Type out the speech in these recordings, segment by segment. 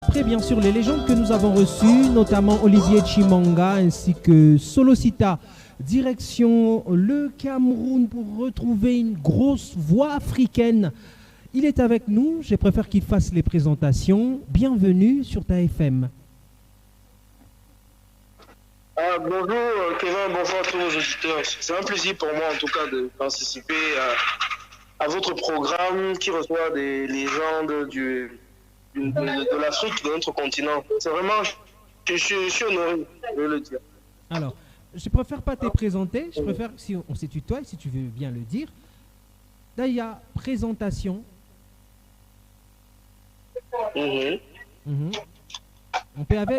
Après, bien sûr, les légendes que nous avons reçues, notamment Olivier Chimanga ainsi que Solosita, direction le Cameroun pour retrouver une grosse voix africaine. Il est avec nous, je préfère qu'il fasse les présentations. Bienvenue sur ta FM. Bonjour Kevin, bonjour à tous nos auditeurs. C'est un plaisir pour moi en tout cas de participer à votre programme qui reçoit des légendes de l'Afrique, de notre continent. C'est vraiment, je suis honoré de le dire. Alors, je préfère pas te présenter, je préfère si on se tutoie, si tu veux bien le dire. D'ailleurs, présentation. On peut aller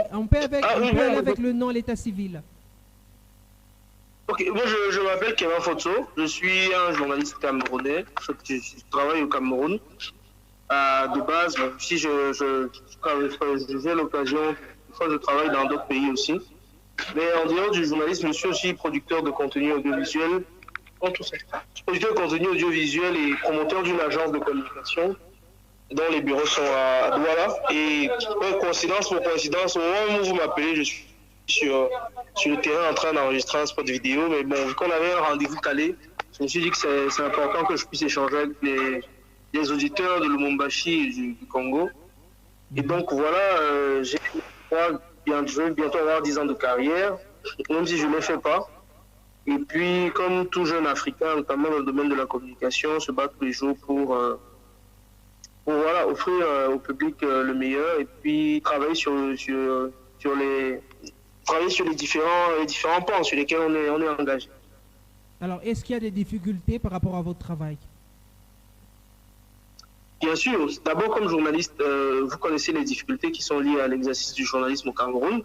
avec le nom, l'état civil. Ok, moi je m'appelle Kevin Fotso, je suis un journaliste camerounais, je travaille au Cameroun. De base, si j'ai l'occasion, je travaille dans d'autres pays aussi. Mais en dehors du journalisme, je suis aussi producteur de contenu audiovisuel. Producteur de contenu audiovisuel et promoteur d'une agence de communication dont les bureaux sont à Douala. Et coïncidence, au moment où vous m'appelez, je suis sur le terrain en train d'enregistrer un spot vidéo. Mais bon, vu qu'on avait un rendez-vous calé, je me suis dit que c'est important que je puisse échanger avec les auditeurs de Lumumbashi et du Congo. Et donc voilà, je vais bientôt avoir 10 ans de carrière, même si je ne le fais pas. Et puis, comme tout jeune Africain, notamment dans le domaine de la communication, se battre tous les jours pour voilà, offrir au public le meilleur et puis travailler sur les différents points sur lesquels on est engagé. Alors, est-ce qu'il y a des difficultés par rapport à votre travail? Bien sûr. D'abord, comme journaliste, vous connaissez les difficultés qui sont liées à l'exercice du journalisme au Cameroun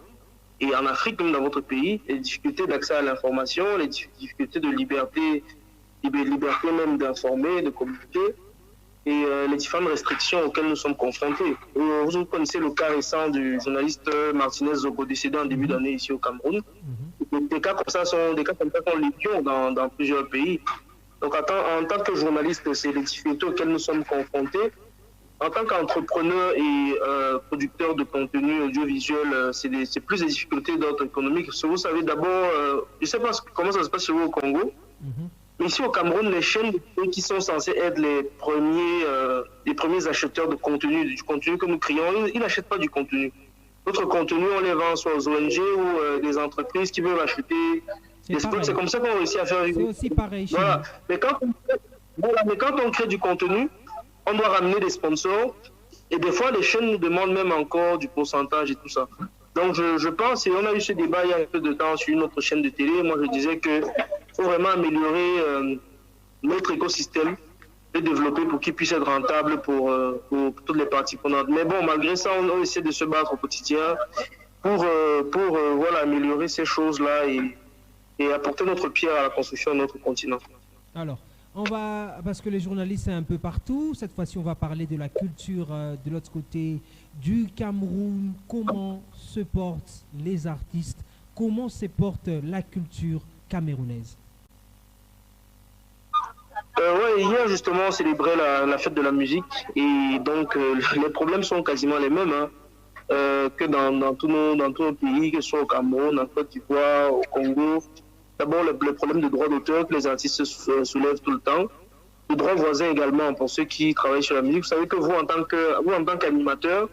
et en Afrique, comme dans votre pays, les difficultés d'accès à l'information, les difficultés de liberté même d'informer, de communiquer, et les différentes restrictions auxquelles nous sommes confrontés. Vous connaissez le cas récent du journaliste Martinez Zogo, décédé en début d'année ici au Cameroun. Des cas comme ça sont légion dans plusieurs pays. Donc en tant que journaliste, c'est les difficultés auxquelles nous sommes confrontés. En tant qu'entrepreneur et producteur de contenu audiovisuel, c'est plus des difficultés d'ordre économique. Parce que vous savez d'abord, je ne sais pas comment ça se passe chez vous au Congo, mais ici au Cameroun, les chaînes qui sont censées être les premiers acheteurs de contenu, du contenu que nous créons, ils n'achètent pas du contenu. Notre contenu, on les vend soit aux ONG ou des entreprises qui veulent acheter des spots. C'est comme ça qu'on réussit à faire vivre. C'est aussi pareil. Voilà. Mais quand on crée du contenu, on doit ramener des sponsors. Et des fois, les chaînes nous demandent même encore du pourcentage et tout ça. Donc, je pense, et on a eu ce débat il y a un peu de temps sur une autre chaîne de télé. Moi, je disais qu'il faut vraiment améliorer notre écosystème et développer pour qu'il puisse être rentable pour toutes les parties prenantes. Mais bon, malgré ça, on essaie de se battre au quotidien pour voilà, améliorer ces choses-là et apporter notre pierre à la construction de notre continent. Alors, parce que les journalistes, c'est un peu partout. Cette fois-ci, on va parler de la culture de l'autre côté du Cameroun. Comment se portent les artistes? Comment se porte la culture camerounaise? Oui, hier justement, on célébrait la fête de la musique et donc les problèmes sont quasiment les mêmes que dans tous nos pays, que ce soit au Cameroun, en Côte d'Ivoire, au Congo. D'abord, le problème de droits d'auteur que les artistes soulèvent tout le temps. Le droit voisin également pour ceux qui travaillent sur la musique. Vous savez que vous, en tant qu'animateur,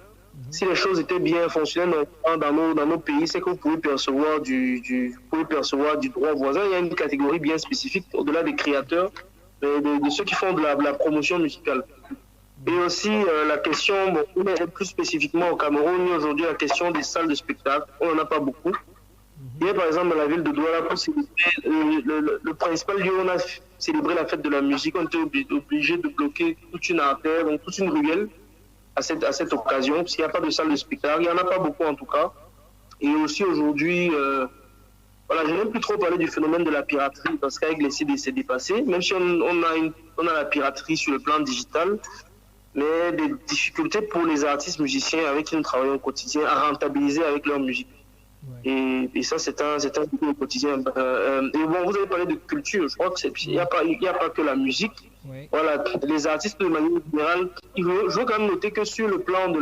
si les choses étaient bien fonctionnelles dans nos pays, c'est que vous pouvez percevoir du droit voisin. Il y a une catégorie bien spécifique au-delà des créateurs, de ceux qui font de la promotion musicale. Et aussi la question, plus spécifiquement au Cameroun, aujourd'hui la question des salles de spectacle. On n'en a pas beaucoup. Il y a par exemple dans la ville de Douala, pour célébrer le principal lieu où on a célébré la fête de la musique, on était obligé de bloquer toute une artère, donc toute une ruelle à cette occasion, parce qu'il n'y a pas de salle de spectacle. Il n'y en a pas beaucoup en tout cas. Et aussi aujourd'hui, voilà, je n'aime plus trop parler du phénomène de la piraterie, parce qu'avec les CD, c'est dépassé, même si on a la piraterie sur le plan digital, mais des difficultés pour les artistes musiciens avec qui nous travaillons au quotidien à rentabiliser avec leur musique. Ouais. Et ça, c'est un au quotidien. Et bon, vous avez parlé de culture. Je crois qu'il n'y a pas que la musique. Ouais. Voilà, les artistes de manière générale, je veux quand même noter que sur le plan de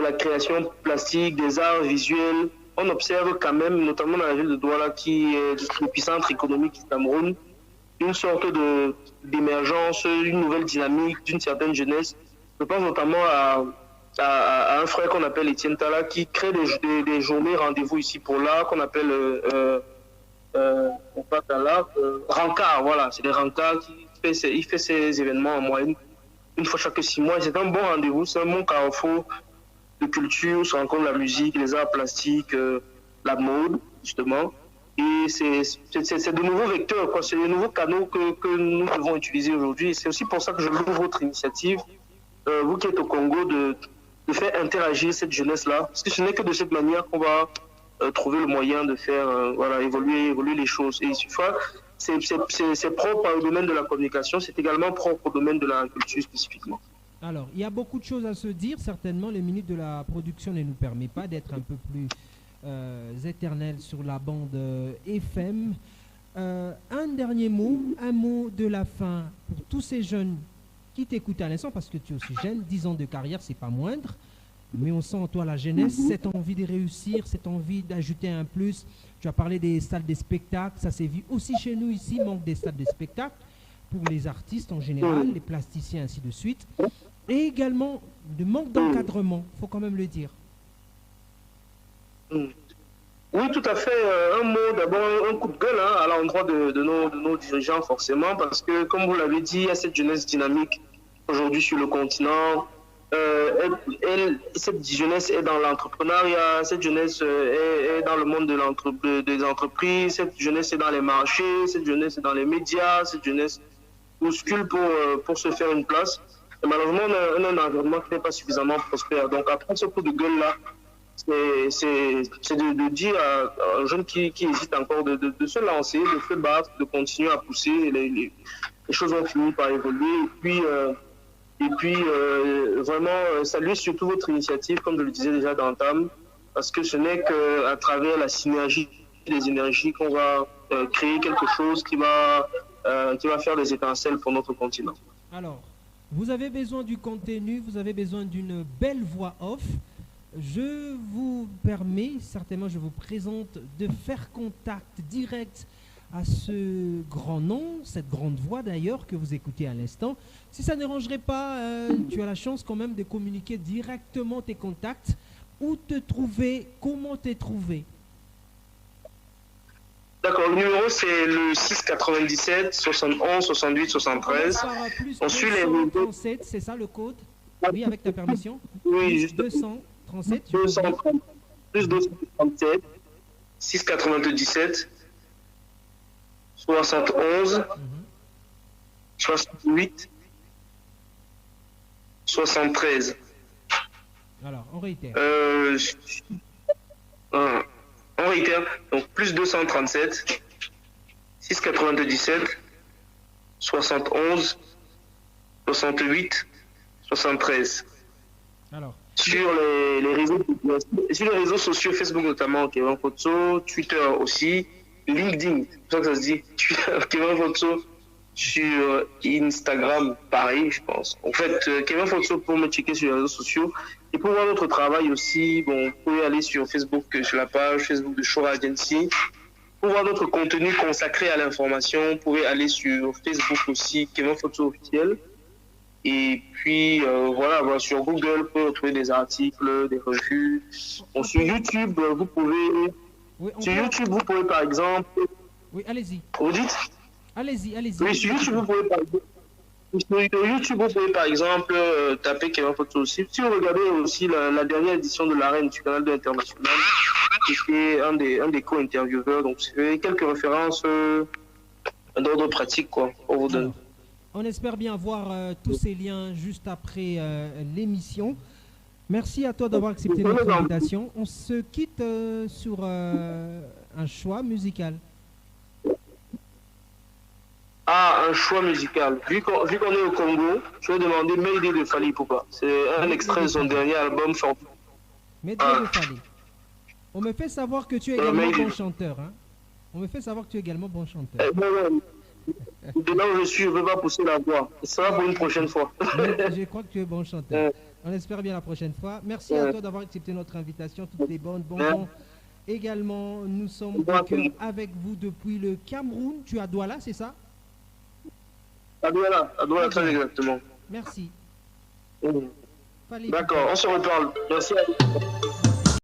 la création plastique, des arts visuels, on observe quand même, notamment dans la ville de Douala, qui est l'épicentre économique du Cameroun, une sorte d'émergence, une nouvelle dynamique d'une certaine jeunesse. Je pense notamment à un frère qu'on appelle Étienne Tala, qui crée des journées rendez-vous ici pour l'art, qu'on appelle Rancard, voilà, c'est des Rancards il fait ses événements en moyenne une fois chaque 6 mois. C'est un bon rendez-vous, c'est un bon carrefour de culture, se rencontre la musique, les arts plastiques, la mode, justement. Et c'est de nouveaux vecteurs, c'est de nouveaux canaux que nous devons utiliser aujourd'hui. Et c'est aussi pour ça que je loue votre initiative, vous qui êtes au Congo, de faire interagir cette jeunesse-là. Parce que ce n'est que de cette manière qu'on va trouver le moyen de faire évoluer les choses. Et il suffit, c'est propre au domaine de la communication, c'est également propre au domaine de la culture spécifiquement. Alors, il y a beaucoup de choses à se dire. Certainement, les minutes de la production ne nous permettent pas d'être un peu plus éternels sur la bande FM. Un dernier mot, un mot de la fin pour tous ces jeunes qui t'écoutent à l'instant, parce que tu es aussi jeune, 10 ans de carrière, c'est pas moindre. Mais on sent en toi la jeunesse, cette envie de réussir, cette envie d'ajouter un plus. Tu as parlé des salles de spectacle, ça s'est vu aussi chez nous ici, manque des salles de spectacle pour les artistes en général, les plasticiens, ainsi de suite. Et également, de manque d'encadrement, il faut quand même le dire. Oui, tout à fait. Un mot, d'abord, un coup de gueule à l'endroit de nos dirigeants, forcément, parce que, comme vous l'avez dit, il y a cette jeunesse dynamique aujourd'hui sur le continent. Cette jeunesse est dans l'entrepreneuriat, cette jeunesse est dans le monde des entreprises, cette jeunesse est dans les marchés, cette jeunesse est dans les médias, cette jeunesse bouscule pour se faire une place. Et malheureusement, on a un environnement qui n'est pas suffisamment prospère. Donc après ce coup de gueule-là, c'est de dire à un jeune qui hésite encore de se lancer, de se battre, de continuer à pousser. Les choses vont finir par évoluer. Et puis, vraiment, saluer surtout votre initiative, comme je le disais déjà d'entame, parce que ce n'est qu'à travers la synergie des énergies qu'on va créer quelque chose qui va faire des étincelles pour notre continent. Alors, vous avez besoin du contenu, vous avez besoin d'une belle voix off. Je vous permets, certainement je vous présente, de faire contact direct à ce grand nom, cette grande voix d'ailleurs que vous écoutez à l'instant. Si ça ne dérangerait pas, tu as la chance quand même de communiquer directement tes contacts. Où te trouver, comment te trouver? D'accord, le numéro c'est le 697 71 68 73. On suit les 237, c'est ça le code? Oui, avec ta permission. Oui, juste 237. Plus 237 697 71 68 73. Alors, on réitère. On réitère. Donc, plus 237 697 71 68 73. Alors. Sur les réseaux sociaux, Facebook notamment, Kevin Fotso, Twitter aussi, LinkedIn, c'est pour ça que ça se dit, Kevin Fotso, sur Instagram, pareil, je pense. En fait, Kevin Fotso, pour me checker sur les réseaux sociaux, et pour voir notre travail aussi, bon, vous pouvez aller sur Facebook, sur la page Facebook de Shora Agency. Pour voir notre contenu consacré à l'information, vous pouvez aller sur Facebook aussi, Kevin Fotso officiel. Et puis, voilà, sur Google, vous pouvez retrouver des articles, des revues. Bon, sur YouTube, vous pouvez... Oui, YouTube, vous pouvez par exemple... Oui, allez-y. Vous dites? Allez-y. Oui, sur YouTube, vous pouvez par exemple... taper Kevin Fotso aussi. Si vous regardez aussi la dernière édition de l'Arène du canal de l'International, j'étais un des co-intervieweurs. Donc, c'est quelques références d'ordre pratique, quoi, pour vous donner. On espère bien voir tous ces liens juste après l'émission. Merci à toi d'avoir accepté notre invitation. On se quitte sur un choix musical. Ah, un choix musical. Vu qu'on est au Congo, je vais demander Mayday de Fally Ipupa. C'est un extrait de son dernier album sorti. Mayday de Fally. On me fait savoir que tu es également bon chanteur. Hein? On me fait savoir que tu es également bon chanteur. De là où je suis, je ne veux pas pousser la voix. Ça sera pour une prochaine fois. Je crois que tu es bon chanteur. On espère bien la prochaine fois. Merci à toi d'avoir accepté notre invitation. Toutes les bonnes, bonbons. Également, nous sommes de cœur avec vous depuis le Cameroun. Tu es à Douala, c'est ça? À Douala, très exactement. Merci. D'accord, on se reparle. Merci à vous.